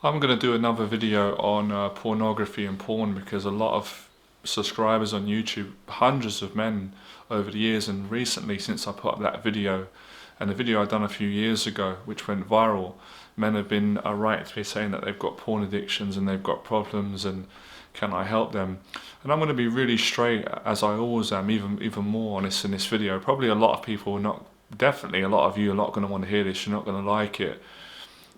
I'm going to do another video on pornography and porn because a lot of subscribers on YouTube, hundreds of men over the years and recently since I put up that video and the video I'd done a few years ago which went viral, men have been writing to me saying that they've got porn addictions and they've got problems and can I help them? And I'm going to be really straight, as I always am, even more honest in this video. Probably a lot of people are not, definitely a lot of you are not going to want to hear this, you're not going to like it.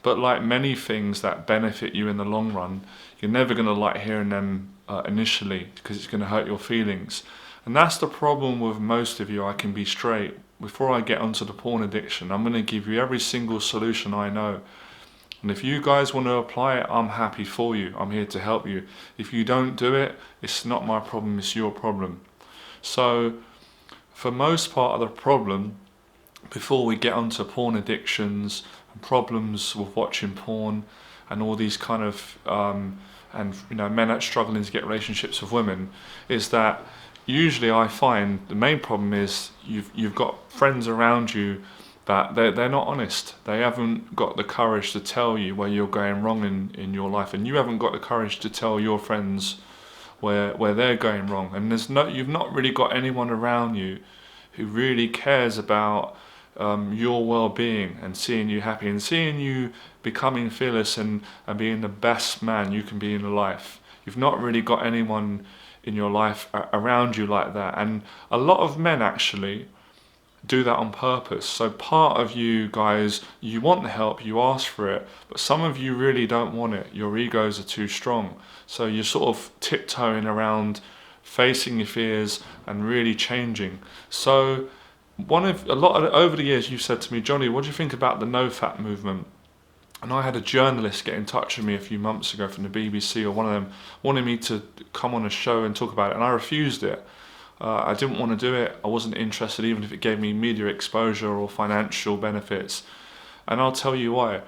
But like many things that benefit you in the long run, you're never going to like hearing them initially because it's going to hurt your feelings. And that's the problem with most of you, I can be straight. Before I get onto the porn addiction, I'm going to give you every single solution I know. And if you guys want to apply it, I'm happy for you. I'm here to help you. If you don't do it, it's not my problem, it's your problem. So, for most part of the problem, before we get onto porn addictions and problems with watching porn and all these kind of and men that struggling to get relationships with women, is that usually I find the main problem is you've got friends around you that they're not honest. They haven't got the courage to tell you where you're going wrong in your life, and you haven't got the courage to tell your friends where they're going wrong. And you've not really got anyone around you who really cares about your well-being and seeing you happy and seeing you becoming fearless and being the best man you can be in life. You've not really got anyone in your life around you like that, and a lot of men actually do that on purpose. So part of you guys, you want the help, you ask for it, but some of you really don't want it. Your egos are too strong. So you're sort of tiptoeing around, facing your fears and really changing. So over the years you've said to me, Johnny, what do you think about the NoFap movement? And I had a journalist get in touch with me a few months ago from the BBC or one of them, wanting me to come on a show and talk about it, and I refused it. I didn't want to do it. I wasn't interested, even if it gave me media exposure or financial benefits. And I'll tell you why.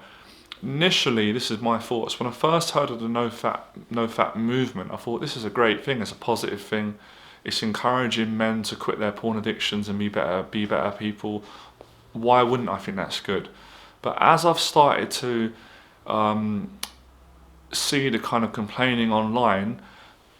Initially, this is my thoughts. When I first heard of the NoFap movement, I thought this is a great thing. It's a positive thing. It's encouraging men to quit their porn addictions and be better people. Why wouldn't I think that's good? But as I've started to see the kind of complaining online,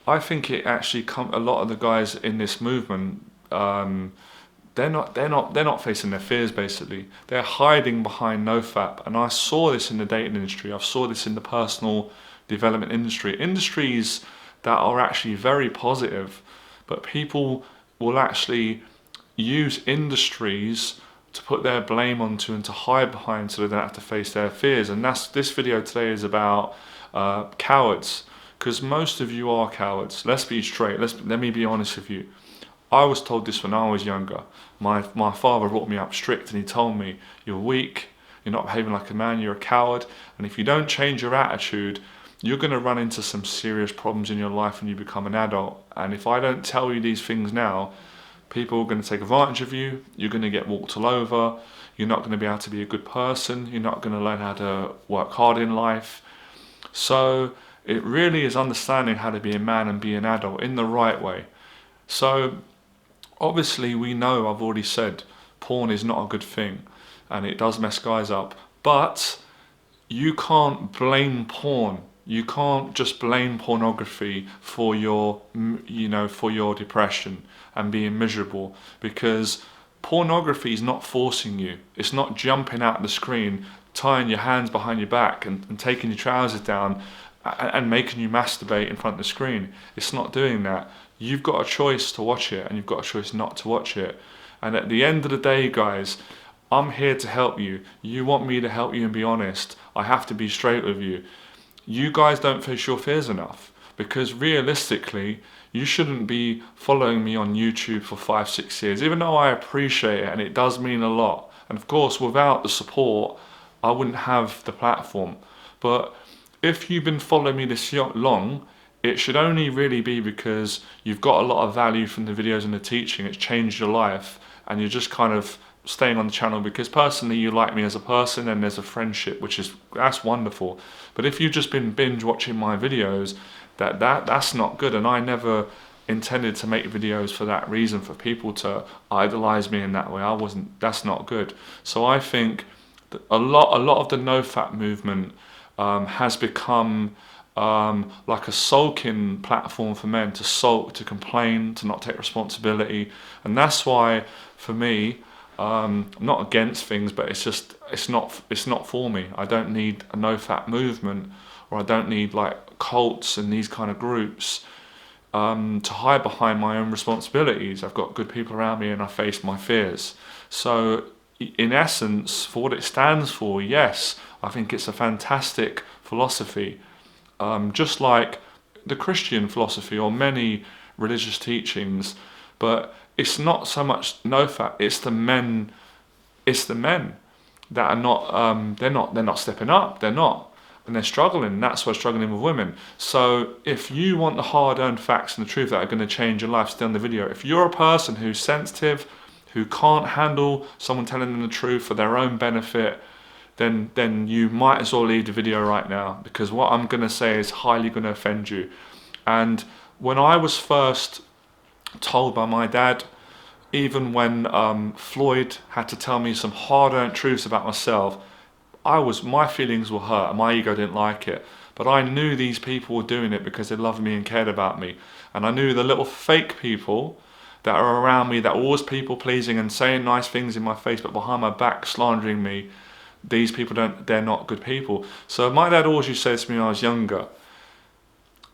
I think it actually a lot of the guys in this movement, they're not facing their fears. Basically, they're hiding behind NoFap, and I saw this in the dating industry. I saw this in the personal development industry, industries that are actually very positive, but people will actually use industries to put their blame onto and to hide behind so they don't have to face their fears. And this video today is about cowards. Because most of you are cowards. Let's be straight. Let me be honest with you. I was told this when I was younger. My father brought me up strict and he told me, you're weak, you're not behaving like a man, you're a coward, and if you don't change your attitude, you're going to run into some serious problems in your life when you become an adult. And if I don't tell you these things now, people are going to take advantage of you, you're going to get walked all over, you're not going to be able to be a good person, you're not going to learn how to work hard in life. So it really is understanding how to be a man and be an adult in the right way. So obviously we know, I've already said, porn is not a good thing and it does mess guys up, but you can't blame porn. You can't just blame pornography for your depression and being miserable, because pornography is not forcing you. It's not jumping out the screen, tying your hands behind your back and taking your trousers down and making you masturbate in front of the screen. It's not doing that. You've got a choice to watch it and you've got a choice not to watch it. And at the end of the day, guys, I'm here to help you. You want me to help you and be honest. I have to be straight with you. You guys don't face your fears enough, because realistically, you shouldn't be following me on YouTube for 5-6 years, even though I appreciate it and it does mean a lot. And of course, without the support, I wouldn't have the platform. But if you've been following me this long, it should only really be because you've got a lot of value from the videos and the teaching. It's changed your life and you're just kind of staying on the channel because personally you like me as a person and there's a friendship, that's wonderful. But if you've just been binge watching my videos, that's not good. And I never intended to make videos for that reason, for people to idolize me in that way. That's not good. So I think that a lot of the NoFap movement has become like a sulking platform for men to sulk, to complain, to not take responsibility. And that's why, for me, I'm not against things, but it's not for me. I don't need a NoFap movement, or I don't need like cults and these kind of groups to hide behind my own responsibilities. I've got good people around me and I face my fears. So in essence, for what it stands for, yes, I think it's a fantastic philosophy. Just like the Christian philosophy or many religious teachings, but it's not so much NoFap, it's the men that are not, they're not stepping up, they're not. And they're struggling. That's why struggling with women. So if you want the hard-earned facts and the truth that are going to change your life, stay on the video. If you're a person who's sensitive, who can't handle someone telling them the truth for their own benefit, then you might as well leave the video right now, because what I'm going to say is highly going to offend you. And when I was first told by my dad, even when Floyd had to tell me some hard-earned truths about myself, my feelings were hurt and my ego didn't like it. But I knew these people were doing it because they loved me and cared about me. And I knew the little fake people that are around me that were always people pleasing and saying nice things in my face, but behind my back slandering me, these people they're not good people. So my dad always used to say to me when I was younger,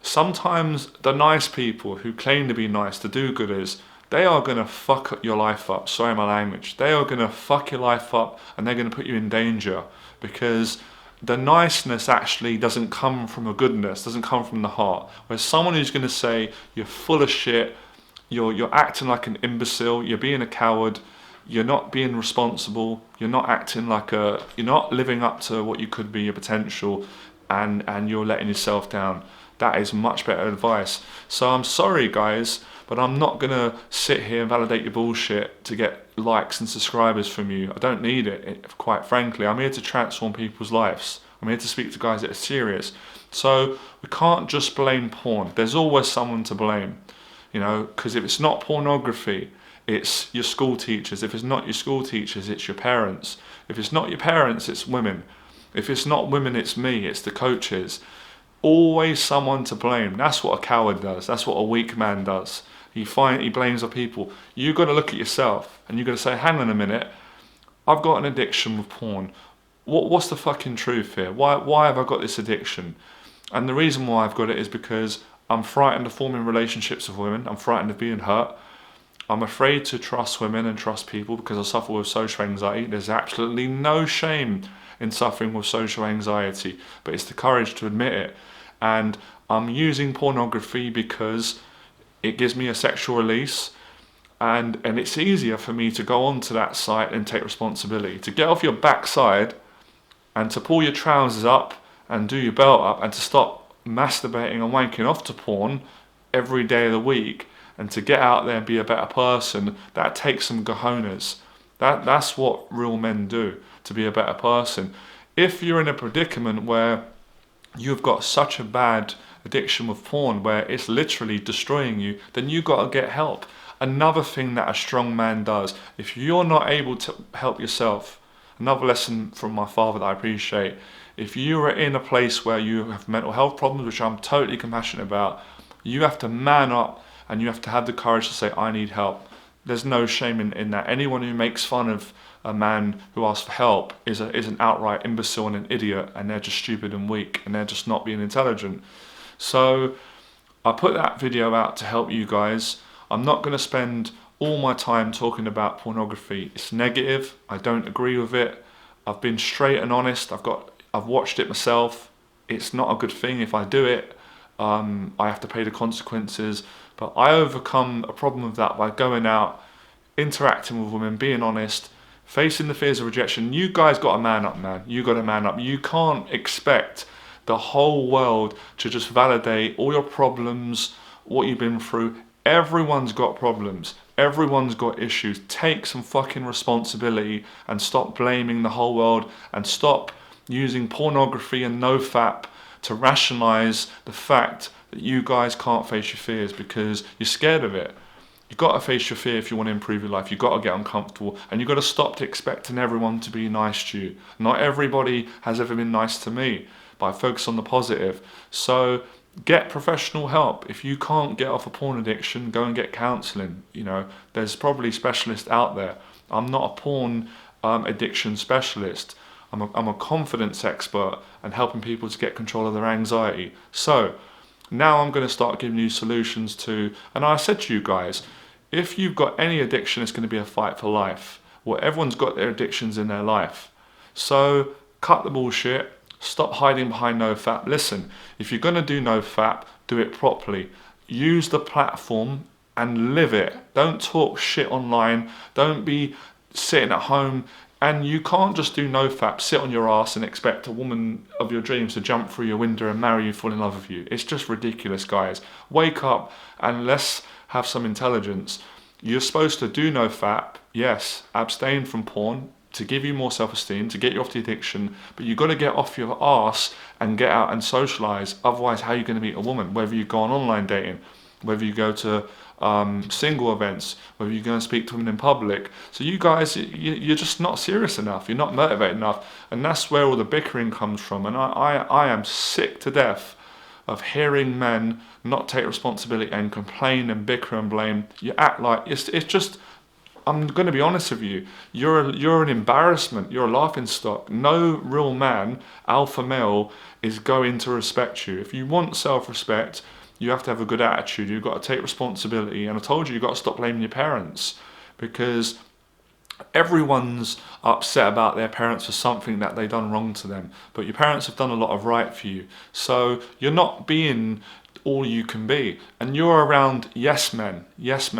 sometimes the nice people who claim to be nice, the do-gooders, they are going to fuck your life up. Sorry my language. They are going to fuck your life up and they're going to put you in danger, because the niceness actually doesn't come from a goodness, doesn't come from the heart. Whereas someone who's going to say you're full of shit, you're acting like an imbecile, you're being a coward, you're not being responsible, you're not acting like you're not living up to what you could be, your potential, and you're letting yourself down. That is much better advice. So I'm sorry guys, but I'm not going to sit here and validate your bullshit to get likes and subscribers from you. I don't need it, quite frankly. I'm here to transform people's lives. I'm here to speak to guys that are serious. So we can't just blame porn. There's always someone to blame, because if it's not pornography, it's your school teachers. If it's not your school teachers, it's your parents. If it's not your parents, it's women. If it's not women, it's me, it's the coaches. Always someone to blame. That's what a coward does. That's what a weak man does. He blames other people. You've got to look at yourself and you've got to say, hang on a minute, I've got an addiction with porn. What's the fucking truth here? Why have I got this addiction? And the reason why I've got it is because I'm frightened of forming relationships with women. I'm frightened of being hurt. I'm afraid to trust women and trust people because I suffer with social anxiety. There's absolutely no shame in suffering with social anxiety, but it's the courage to admit it. And I'm using pornography because it gives me a sexual release, and it's easier for me to go onto that site and take responsibility, to get off your backside and to pull your trousers up and do your belt up and to stop masturbating and wanking off to porn every day of the week, and to get out there and be a better person. That takes some cojones. That's what real men do, to be a better person. If you're in a predicament where you've got such a bad addiction with porn where it's literally destroying you, then you got to get help. Another thing that a strong man does, if you're not able to help yourself, another lesson from my father that I appreciate, if you are in a place where you have mental health problems, which I'm totally compassionate about, you have to man up and you have to have the courage to say, I need help. There's no shame in that. Anyone who makes fun of a man who asks for help is an outright imbecile and an idiot, and they're just stupid and weak and they're just not being intelligent. So I put that video out to help you guys. I'm not going to spend all my time talking about pornography. It's negative. I don't agree with it. I've been straight and honest. I've watched it myself. It's not a good thing. If I do it, I have to pay the consequences. But I overcome a problem of that by going out, interacting with women, being honest, facing the fears of rejection. You guys got to man up, man. You got to man up. You can't expect the whole world to just validate all your problems, what you've been through. Everyone's got problems. Everyone's got issues. Take some fucking responsibility and stop blaming the whole world, and stop using pornography and NoFap to rationalize the fact that you guys can't face your fears because you're scared of it. You've got to face your fear if you want to improve your life. You've got to get uncomfortable, and you've got to stop expecting everyone to be nice to you. Not everybody has ever been nice to me. but I focus on the positive. So get professional help. If you can't get off a porn addiction, go and get counselling. You know, there's probably specialists out there. I'm not a porn addiction specialist. I'm a confidence expert and helping people to get control of their anxiety. So now I'm going to start giving you solutions to, and I said to you guys, if you've got any addiction, it's going to be a fight for life. Well, everyone's got their addictions in their life. So cut the bullshit. Stop hiding behind NoFap. Listen, if you're going to do NoFap, do it properly. Use the platform and live it. Don't talk shit online. Don't be sitting at home. And you can't just do NoFap, sit on your ass and expect a woman of your dreams to jump through your window and marry you, fall in love with you. It's just ridiculous, guys. Wake up and let's have some intelligence. You're supposed to do NoFap, yes, abstain from porn to give you more self-esteem, to get you off the addiction, but you've got to get off your ass and get out and socialise. Otherwise, how are you going to meet a woman? Whether you go on online dating, whether you go to single events, whether you're going to speak to women in public. So you guys, you're just not serious enough. You're not motivated enough. And that's where all the bickering comes from. And I am sick to death of hearing men not take responsibility and complain and bicker and blame. You act like, it's just, I'm going to be honest with you, you're an embarrassment, you're a laughing stock. No real man, alpha male, is going to respect you. If you want self-respect, you have to have a good attitude. You've got to take responsibility. And I told you, you've got to stop blaming your parents, because everyone's upset about their parents for something that they've done wrong to them. But your parents have done a lot of right for you. So you're not being all you can be. And you're around yes men, yes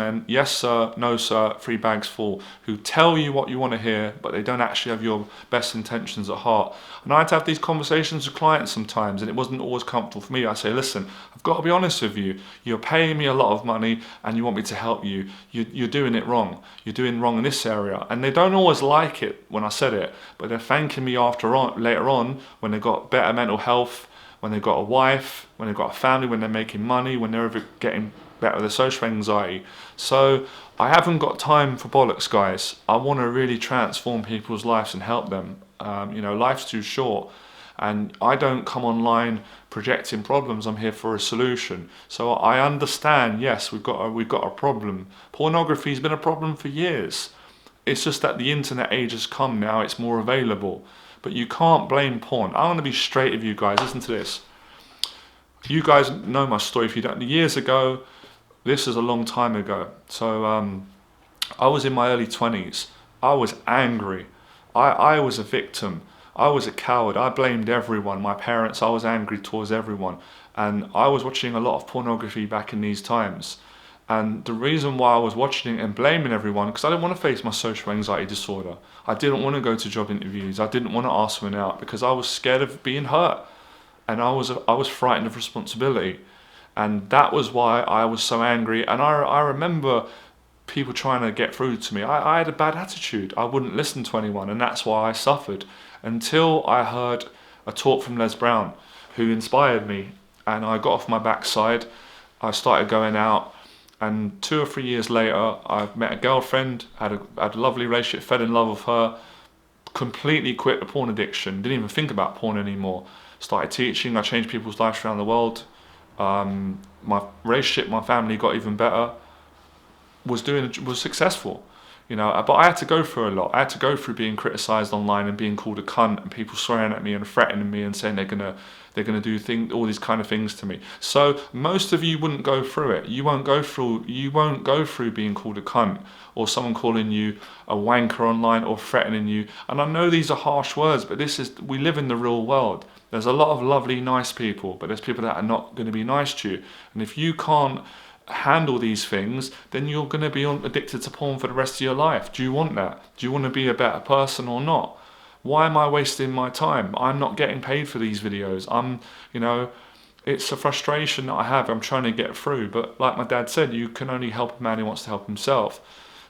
sir, no sir, 3 bags full, who tell you what you want to hear, but they don't actually have your best intentions at heart. And I had to have these conversations with clients sometimes, and it wasn't always comfortable for me. I say, listen, I've got to be honest with you. You're paying me a lot of money and you want me to help you. You're doing it wrong. You're doing wrong in this area. And they don't always like it when I said it, but they're thanking me later on when they've got better mental health, when they've got a wife, when they've got a family, when they're making money, when they're getting better with their social anxiety. So I haven't got time for bollocks, guys. I want to really transform people's lives and help them. Life's too short, and I don't come online projecting problems. I'm here for a solution. So I understand, yes, we've got a problem. Pornography's been a problem for years. It's just that the internet age has come now, it's more available. But you can't blame porn. I want to be straight with you guys. Listen to this. You guys know my story. If you don't, years ago, this is a long time ago. So I was in my early 20s. I was angry. I was a victim. I was a coward. I blamed everyone. My parents, I was angry towards everyone. And I was watching a lot of pornography back in these times. And the reason why I was watching it and blaming everyone, because I didn't want to face my social anxiety disorder. I didn't want to go to job interviews. I didn't want to ask someone out because I was scared of being hurt. And I was frightened of responsibility. And that was why I was so angry. And I remember people trying to get through to me. I had a bad attitude. I wouldn't listen to anyone, and that's why I suffered. Until I heard a talk from Les Brown, who inspired me. And I got off my backside. I started going out. And 2 or 3 years later, I met a girlfriend, had a lovely relationship, fell in love with her, completely quit the porn addiction, didn't even think about porn anymore. Started teaching, I changed people's lives around the world. My relationship, my family got even better, was successful. But I had to go through a lot. I had to go through being criticised online and being called a cunt and people swearing at me and threatening me and saying they're gonna do all these kind of things to me. So most of you wouldn't go through it. You won't go through being called a cunt or someone calling you a wanker online or threatening you. And I know these are harsh words, but we live in the real world. There's a lot of lovely, nice people, but there's people that are not going to be nice to you. And if you can't handle these things, then you're going to be addicted to porn for the rest of your life. Do you want that? Do you want to be a better person or not? Why am I wasting my time? I'm not getting paid for these videos. It's a frustration that I have. I'm trying to get through, but like my dad said, you can only help a man who wants to help himself.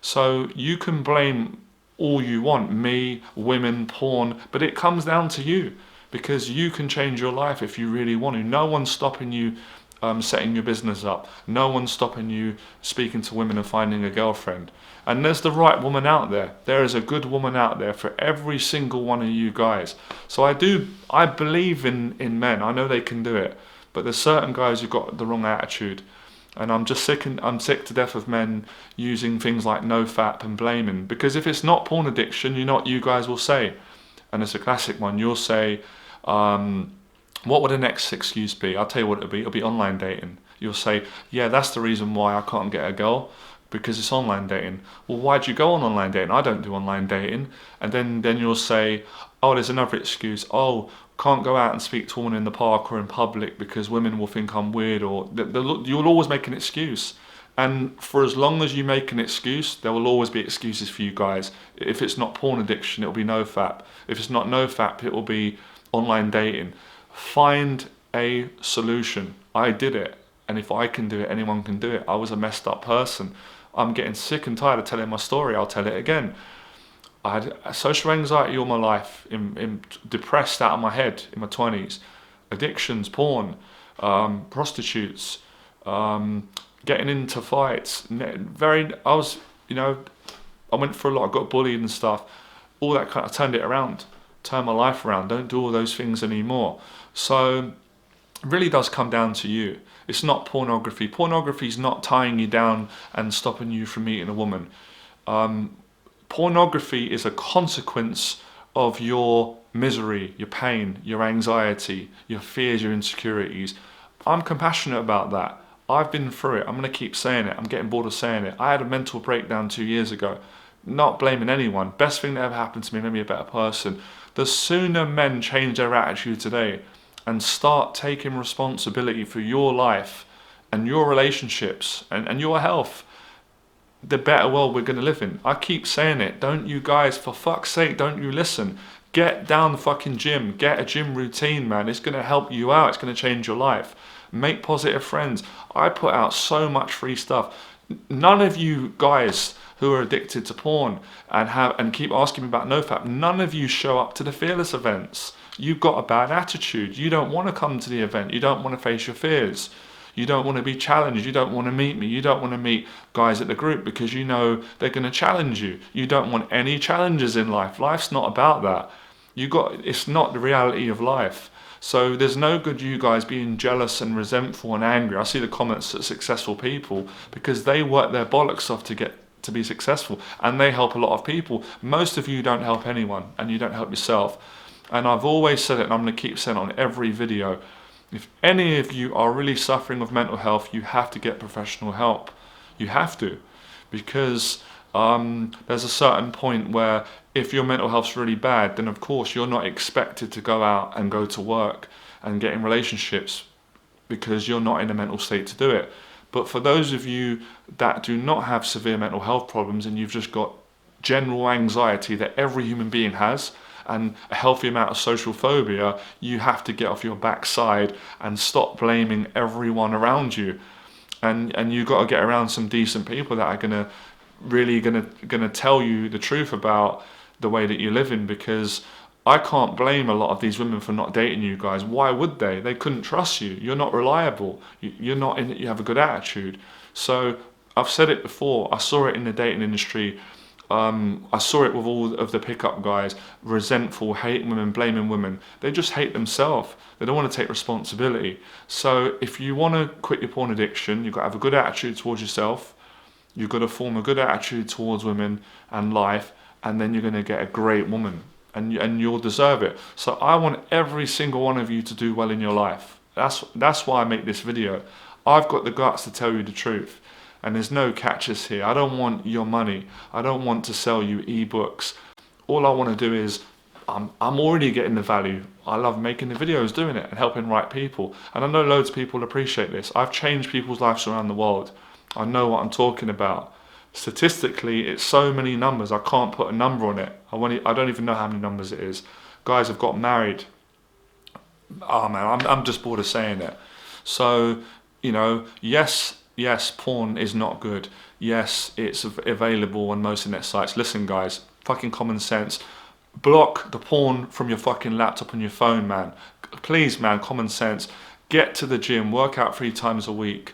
So you can blame all you want, me, women, porn, but it comes down to you, because you can change your life if you really want to. No one's stopping you setting your business up. No one's stopping you speaking to women and finding a girlfriend. And there's the right woman out there. There is a good woman out there for every single one of you guys. So I believe in men. I know they can do it. But there's certain guys who've got the wrong attitude. And I'm sick to death of men using things like NoFap and blaming. Because if it's not porn addiction, you guys will say, and it's a classic one, you'll say, what would the next excuse be? I'll tell you what it'll be. It'll be online dating. You'll say, yeah, that's the reason why I can't get a girl, because it's online dating. Well, why'd you go on online dating? I don't do online dating. And then you'll say, oh, there's another excuse. Oh, can't go out and speak to a woman in the park or in public because women will think I'm weird, or you'll always make an excuse. And for as long as you make an excuse, there will always be excuses for you guys. If it's not porn addiction, it'll be NoFap. If it's not NoFap, it will be online dating. Find a solution. I did it, and if I can do it, anyone can do it. I was a messed up person. I'm getting sick and tired of telling my story. I'll tell it again. I had social anxiety all my life, depressed out of my head in my 20s, addictions, porn, prostitutes, getting into fights. I went for a lot. I got bullied and stuff. All that kind of turned it around, turned my life around. Don't do all those things anymore. So it really does come down to you. It's not pornography. Pornography is not tying you down and stopping you from meeting a woman. Pornography is a consequence of your misery, your pain, your anxiety, your fears, your insecurities. I'm compassionate about that. I've been through it. I'm going to keep saying it. I'm getting bored of saying it. I had a mental breakdown 2 years ago. Not blaming anyone. Best thing that ever happened to me made me a better person. The sooner men change their attitude today and start taking responsibility for your life and your relationships and your health, the better world we're going to live in. I keep saying it. Don't you guys, for fuck's sake, don't you listen. Get down the fucking gym. Get a gym routine, man. It's going to help you out. It's going to change your life. Make positive friends. I put out so much free stuff. None of you guys who are addicted to porn and keep asking me about NoFap, none of you show up to the Fearless events. You've got a bad attitude. You don't want to come to the event. You don't want to face your fears. You don't want to be challenged. You don't want to meet me. You don't want to meet guys at the group because you know they're going to challenge you. You don't want any challenges in life. Life's not about that. It's not the reality of life. So there's no good you guys being jealous and resentful and angry. I see the comments at successful people because they work their bollocks off to be successful, and they help a lot of people. Most of you don't help anyone, and you don't help yourself. And I've always said it, and I'm going to keep saying it on every video. If any of you are really suffering with mental health, you have to get professional help. You have to, because there's a certain point where if your mental health's really bad, then of course you're not expected to go out and go to work and get in relationships because you're not in a mental state to do it. But for those of you that do not have severe mental health problems and you've just got general anxiety that every human being has, and a healthy amount of social phobia, you have to get off your backside and stop blaming everyone around you. And you've got to get around some decent people that are gonna tell you the truth about the way that you're living, because I can't blame a lot of these women for not dating you guys. Why would they? They couldn't trust you. You're not reliable. You have a good attitude. So I've said it before. I saw it in the dating industry. I saw it with all of the pickup guys, resentful, hating women, blaming women. They just hate themselves. They don't want to take responsibility. So if you want to quit your porn addiction, you've got to have a good attitude towards yourself. You've got to form a good attitude towards women and life, and then you're going to get a great woman, and you'll deserve it. So I want every single one of you to do well in your life. That's why I make this video. I've got the guts to tell you the truth. And there's no catches here. I don't want your money. I don't want to sell you ebooks. All I want to do is, I'm already getting the value. I love making the videos, doing it, and helping right people. And I know loads of people appreciate this. I've changed people's lives around the world. I know what I'm talking about. Statistically, it's so many numbers. I can't put a number on it. I don't even know how many numbers it is. Guys have got married. Oh man, I'm just bored of saying it. So, yes, porn is not good. Yes, it's available on most internet sites. Listen, guys, fucking common sense. Block the porn from your fucking laptop and your phone, man. Please, man, common sense. get to the gym, work out 3 times a week,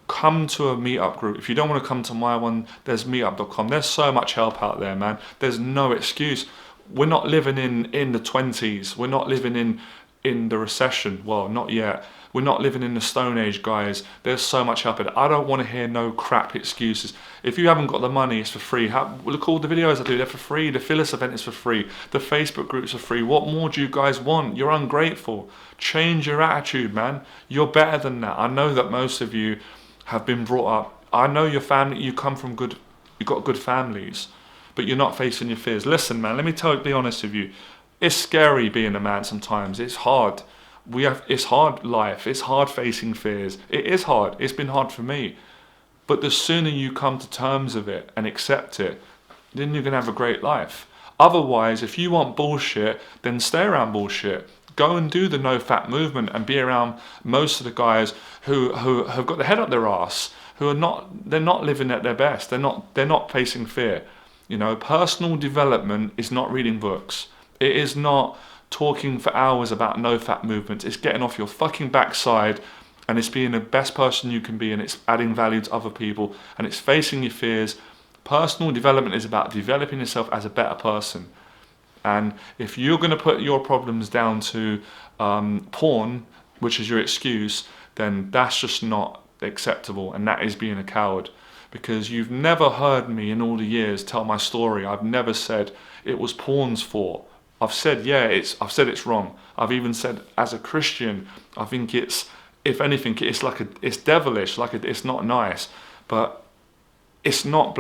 come to a meetup group. If you don't want to come to my one, there's meetup.com. There's so much help out there, man. There's no excuse. We're not living in the 20s. We're not living in the recession. Well, not yet. We're not living in the Stone Age, guys. There's so much help. I don't want to hear no crap excuses. If you haven't got the money, it's for free. Look, all the videos I do, they're for free. The Phyllis event is for free. The Facebook groups are free. What more do you guys want? You're ungrateful. Change your attitude, man. You're better than that. I know that most of you have been brought up. I know your family, you come from you've got good families, but you're not facing your fears. Listen, man, let me be honest with you. It's scary being a man sometimes. It's hard. It's hard life. It's hard facing fears. It is hard. It's been hard for me. But the sooner you come to terms with it and accept it, then you're going to have a great life. Otherwise, if you want bullshit, then stay around bullshit. Go and do the NoFap movement and be around most of the guys who have got their head up their ass, they're not living at their best. They're not facing fear. You know, personal development is not reading books. It is not talking for hours about NoFap movements. It's getting off your fucking backside, and it's being the best person you can be, and it's adding value to other people, and it's facing your fears. Personal development is about developing yourself as a better person. And if you're going to put your problems down to porn, which is your excuse, then that's just not acceptable, and that is being a coward. Because you've never heard me in all the years tell my story. I've never said it was porn's fault. I've said, I've said it's wrong. I've even said, as a Christian, I think if anything, it's devilish, it's not nice. But it's not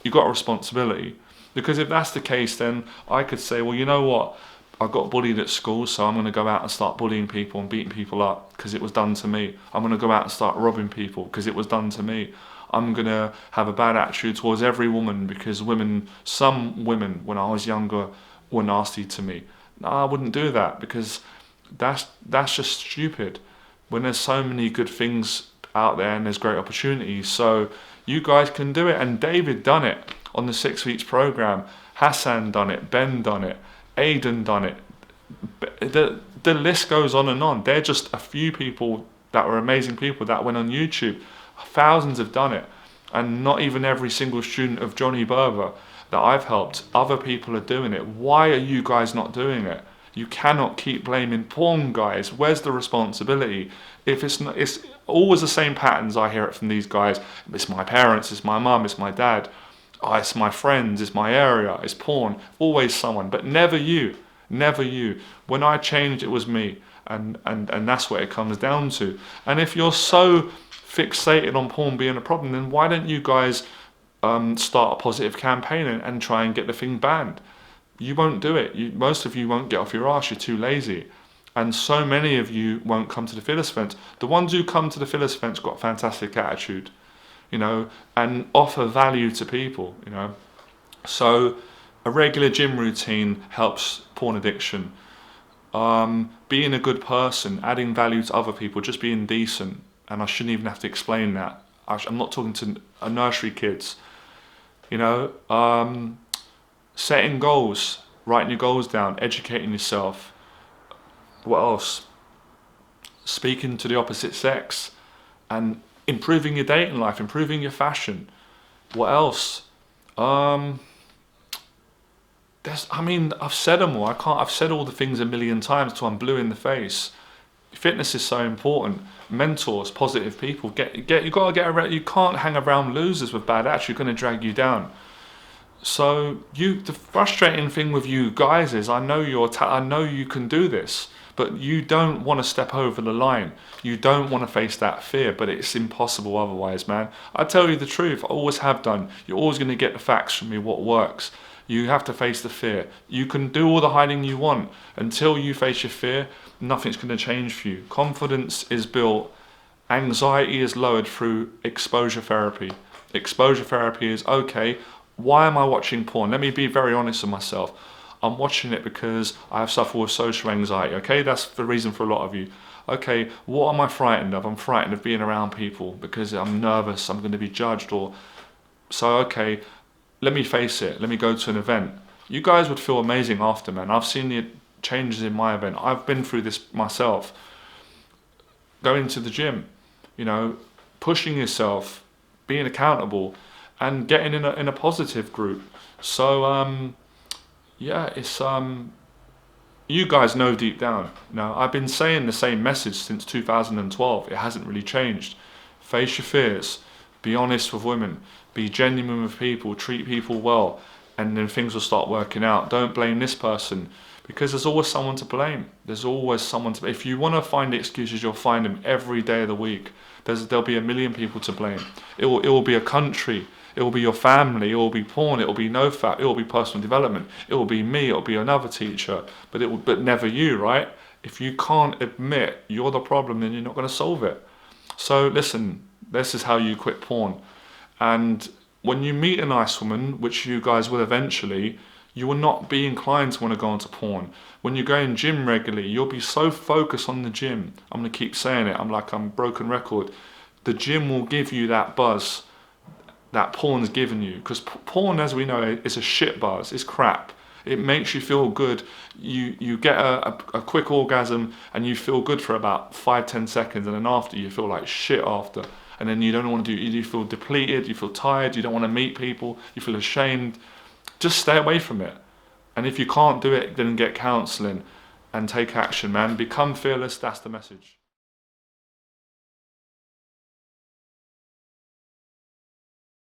you've got a responsibility. Because if that's the case, then I could say, well, you know what? I got bullied at school, so I'm going to go out and start bullying people and beating people up because it was done to me. I'm going to go out and start robbing people because it was done to me. I'm going to have a bad attitude towards every woman because some women, when I was younger, were nasty to me. No, I wouldn't do that because that's just stupid. When there's so many good things out there and there's great opportunities, so you guys can do it. And David done it on the 6 weeks program. Hassan done it. Ben done it. Aiden done it. The list goes on and on. They're just a few people that were amazing people that went on YouTube. Thousands have done it, and not even every single student of Johnny Berba that I've helped, other people are doing it. Why are you guys not doing it? You cannot keep blaming porn, guys. Where's the responsibility? If it's not, it's always the same patterns. I hear it from these guys. It's my parents, it's my mum, it's my dad, it's my friends, it's my area, it's porn. Always someone, but never you. Never you. When I changed, it was me, and that's what it comes down to. And if you're so fixated on porn being a problem, then why don't you guys start a positive campaign and try and get the thing banned? You won't do it. Most of you won't get off your arse. You're too lazy. And so many of you won't come to the Phyllis event. The ones who come to the Phyllis events got a fantastic attitude, you know, and offer value to people, you know. So a regular gym routine helps porn addiction. Being a good person, adding value to other people, just being decent. And I shouldn't even have to explain that. I'm not talking to nursery kids, you know. Setting goals, writing your goals down, educating yourself. What else? Speaking to the opposite sex and improving your dating life, improving your fashion. What else? I've said them all. I've said all the things a million times till I'm blue in the face. Fitness is so important. Mentors, positive people. You gotta get around. You can't hang around losers with bad attitude. You're gonna drag you down. So the frustrating thing with you guys is, I know you can do this, but you don't want to step over the line. You don't want to face that fear, but it's impossible otherwise, man. I tell you the truth. I always have done. You're always going to get the facts from me, what works. You have to face the fear. You can do all the hiding you want. Until you face your fear, nothing's going to change for you. Confidence is built. Anxiety is lowered through exposure therapy. Exposure therapy is, okay, why am I watching porn? Let me be very honest with myself. I'm watching it because I have suffered with social anxiety. Okay, that's the reason for a lot of you. Okay, what am I frightened of? I'm frightened of being around people because I'm nervous. I'm going to be judged. So okay, let me face it. Let me go to an event. You guys would feel amazing after, man. I've seen the changes in my event. I've been through this myself. going to the gym, you know, pushing yourself, being accountable, and getting in a positive group. So yeah, it's you guys know deep down. Now, I've been saying the same message since 2012. It hasn't really changed. Face your fears. Be honest with women. Be genuine with people. Treat people well. And then things will start working out. Don't blame this person, because there's always someone to blame. There's always someone to. If you want to find excuses, you'll find them every day of the week. There'll be a million people to blame. It will be a country. It will be your family. It will be porn. It will be NoFap. It will be personal development. It will be me. It will be another teacher. But never you, right? If you can't admit you're the problem, then you're not going to solve it. So listen, this is how you quit porn. And when you meet a nice woman, which you guys will eventually, you will not be inclined to want to go into porn. When you go in gym regularly, you'll be so focused on the gym. I'm going to keep saying it. I'm broken record. The gym will give you that buzz that porn's given you, because porn, as we know, is a shit buzz. It's crap. It makes you feel good. You get a quick orgasm and you feel good for about 5-10 seconds, and then after you feel like shit after, and then you don't want to do. You feel depleted. You feel tired. You don't want to meet people. You feel ashamed. Just stay away from it. And if you can't do it, then get counselling and take action, man. Become fearless. That's the message.